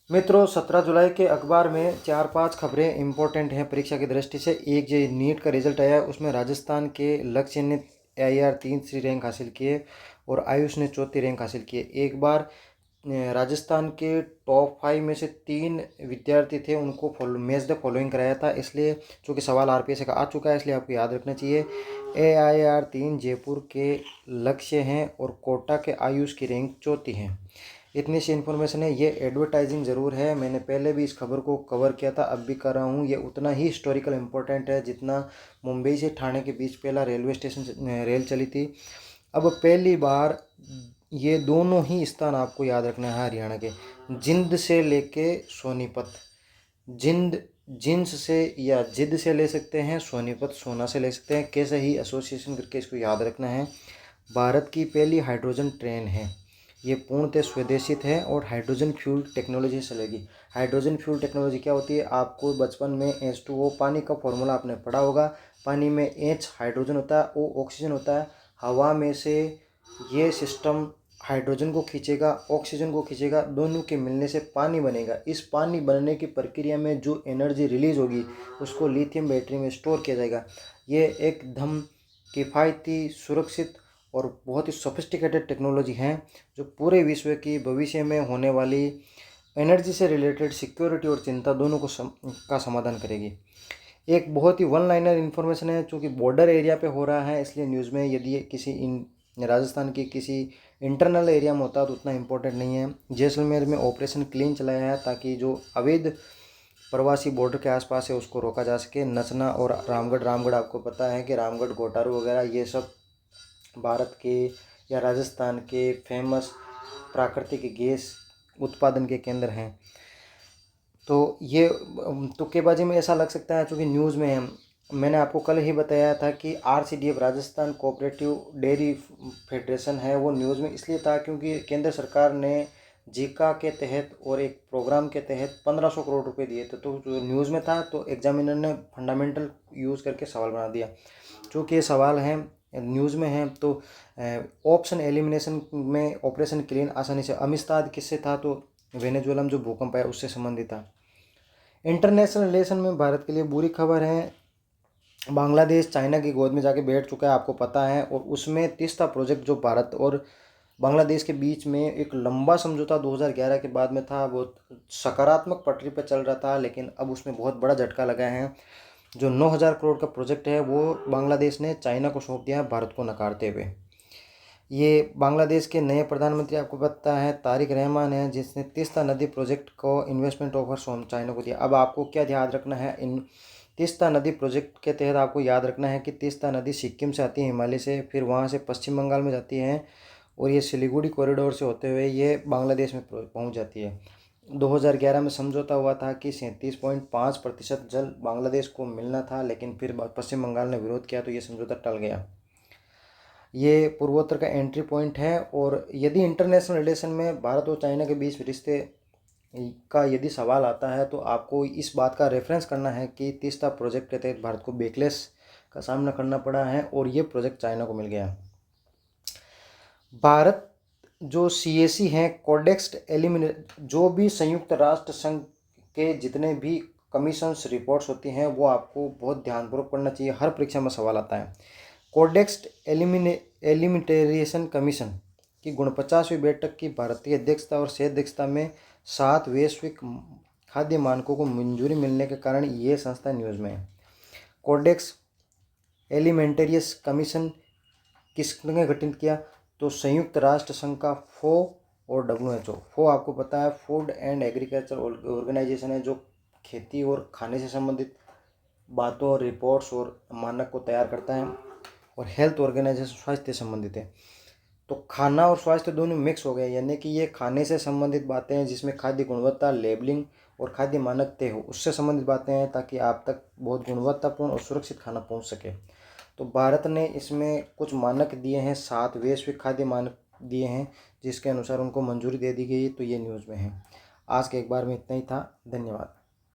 मित्रों, 17 जुलाई के अखबार में 4-5 खबरें इंपॉर्टेंट हैं परीक्षा की दृष्टि से। एक जो नीट का रिजल्ट आया, उसमें राजस्थान के लक्ष्य ने AIR तीसरी रैंक हासिल किए और आयुष ने चौथी रैंक हासिल किए। एक बार राजस्थान के टॉप 5 में से 3 विद्यार्थी थे, उनको मैच द फॉलोइंग कराया था। इसलिए चूँकि सवाल RPSC का आ चुका है, इसलिए आपको याद रखना चाहिए। AIR 3 जयपुर के लक्ष्य हैं और कोटा के आयुष की रैंक चौथी है। इतनी सी इन्फॉर्मेशन है। ये एडवर्टाइजिंग ज़रूर है, मैंने पहले भी इस खबर को कवर किया था, अब भी कर रहा हूँ। ये उतना ही हिस्टोरिकल इम्पोर्टेंट है जितना मुंबई से ठाणे के बीच पहला रेलवे स्टेशन रेल चली थी। अब पहली बार ये दोनों ही स्थान आपको याद रखना है हरियाणा के, जिंद से लेके सोनीपत। जिंद जिन्स से या जिद से ले सकते हैं, सोनीपत सोना से ले सकते हैं, कैसे ही एसोसिएशन करके इसको याद रखना है। भारत की पहली हाइड्रोजन ट्रेन है, ये पूर्णतः स्वदेशित है और हाइड्रोजन फ्यूल टेक्नोलॉजी से चलेगी। हाइड्रोजन फ्यूल टेक्नोलॉजी क्या होती है? आपको बचपन में H2O पानी का फॉर्मूला आपने पढ़ा होगा। पानी में H हाइड्रोजन होता है, O ऑक्सीजन होता है। हवा में से ये सिस्टम हाइड्रोजन को खींचेगा, ऑक्सीजन को खींचेगा, दोनों के मिलने से पानी बनेगा। इस पानी बनने की प्रक्रिया में जो एनर्जी रिलीज होगी उसको लिथियम बैटरी में स्टोर किया जाएगा। ये एकदम किफ़ायती, सुरक्षित और बहुत ही सोफिस्टिकेटेड टेक्नोलॉजी है, जो पूरे विश्व की भविष्य में होने वाली एनर्जी से रिलेटेड सिक्योरिटी और चिंता दोनों को का समाधान करेगी। एक बहुत ही वन लाइनर इन्फॉर्मेशन है, चूँकि बॉर्डर एरिया पे हो रहा है इसलिए न्यूज़ में, यदि किसी राजस्थान की किसी इंटरनल एरिया में होता तो उतना इम्पोर्टेंट नहीं है। जैसलमेर में ऑपरेशन क्लीन चलाया है ताकि जो अवैध प्रवासी बॉर्डर के आसपास है उसको रोका जा सके। नचना और रामगढ़ आपको पता है कि रामगढ़, घोटारू वगैरह ये सब भारत के या राजस्थान के फेमस प्राकृतिक गैस उत्पादन के केंद्र हैं। तो ये तुक्केबाजी में ऐसा लग सकता है क्योंकि न्यूज़ में है। मैंने आपको कल ही बताया था कि RCDF Rajasthan cooperative dairy federation है, वो न्यूज़ में इसलिए था क्योंकि केंद्र सरकार ने जीका के तहत और एक प्रोग्राम के तहत 1500 करोड़ रुपए दिए थे। तो जो न्यूज़ में था तो एग्जामिनर ने फंडामेंटल यूज़ करके सवाल बना दिया। चूँकि ये सवाल है न्यूज़ में है तो ऑप्शन एलिमिनेशन में ऑपरेशन क्लीन आसानी से अमिस्ताद किससे था? तो वेनेजुएला में जो भूकंप आया उससे संबंधित था। इंटरनेशनल रिलेशन में भारत के लिए बुरी खबर है। बांग्लादेश चाइना की गोद में जाके बैठ चुका है, आपको पता है। और उसमें तीस्ता प्रोजेक्ट जो भारत और बांग्लादेश के बीच में एक लंबा समझौता 2011 के बाद में था, वो सकारात्मक पटरी पर चल रहा था, लेकिन अब उसमें बहुत बड़ा झटका लगा है। जो 9000 करोड़ का प्रोजेक्ट है वो बांग्लादेश ने चाइना को सौंप दिया है, भारत को नकारते हुए। ये बांग्लादेश के नए प्रधानमंत्री आपको पता है तारिक रहमान है, जिसने तीस्ता नदी प्रोजेक्ट को इन्वेस्टमेंट ऑफर चाइना को दिया। अब आपको क्या याद रखना है, इन तीस्ता नदी प्रोजेक्ट के तहत आपको याद रखना है कि तीस्ता नदी सिक्किम से आती है, हिमालय से, फिर वहाँ से पश्चिम बंगाल में जाती है और ये सिलीगुड़ी कॉरिडोर से होते हुए ये बांग्लादेश में पहुँच जाती है। 2011 में समझौता हुआ था कि 37.5% जल बांग्लादेश को मिलना था, लेकिन फिर पश्चिम बंगाल ने विरोध किया तो ये समझौता टल गया। ये पूर्वोत्तर का एंट्री पॉइंट है। और यदि इंटरनेशनल रिलेशन में भारत और चाइना के बीच रिश्ते का यदि सवाल आता है तो आपको इस बात का रेफरेंस करना है कि तीस्ता प्रोजेक्ट के तहत भारत को बैकलैश का सामना करना पड़ा है और ये प्रोजेक्ट चाइना को मिल गया। भारत जो CAC हैं, कोडेक्स एलिमिनेट, जो भी संयुक्त राष्ट्र संघ के जितने भी कमीशंस रिपोर्ट्स होती हैं वो आपको बहुत ध्यानपूर्वक पढ़ना चाहिए, हर परीक्षा में सवाल आता है। कोडेक्स एलिमिटेशन कमीशन की 49वीं बैठक की भारतीय अध्यक्षता और सह अध्यक्षता में 7 वैश्विक खाद्य मानकों को मंजूरी मिलने के कारण ये संस्था न्यूज़ में है। कोडेक्स एलिमेंटेरियस कमीशन किसने गठित किया? तो संयुक्त राष्ट्र संघ का FAO और WHO। FAO आपको पता है फूड एंड एग्रीकल्चर ऑर्गेनाइजेशन है, जो खेती और खाने से संबंधित बातों और रिपोर्ट्स और मानक को तैयार करता है। और हेल्थ ऑर्गेनाइजेशन स्वास्थ्य से संबंधित है। तो खाना और स्वास्थ्य दोनों मिक्स हो गए, यानी कि ये खाने से संबंधित बातें हैं जिसमें खाद्य गुणवत्ता, लेबलिंग और खाद्य मानक तय हो, उससे संबंधित बातें हैं ताकि आप तक बहुत गुणवत्तापूर्ण और सुरक्षित खाना पहुंच सके। तो भारत ने इसमें कुछ मानक दिए हैं, 7 वैश्विक खाद्य मानक दिए हैं, जिसके अनुसार उनको मंजूरी दे दी गई। तो ये न्यूज़ में है। आज के अखबार में इतना ही था। धन्यवाद।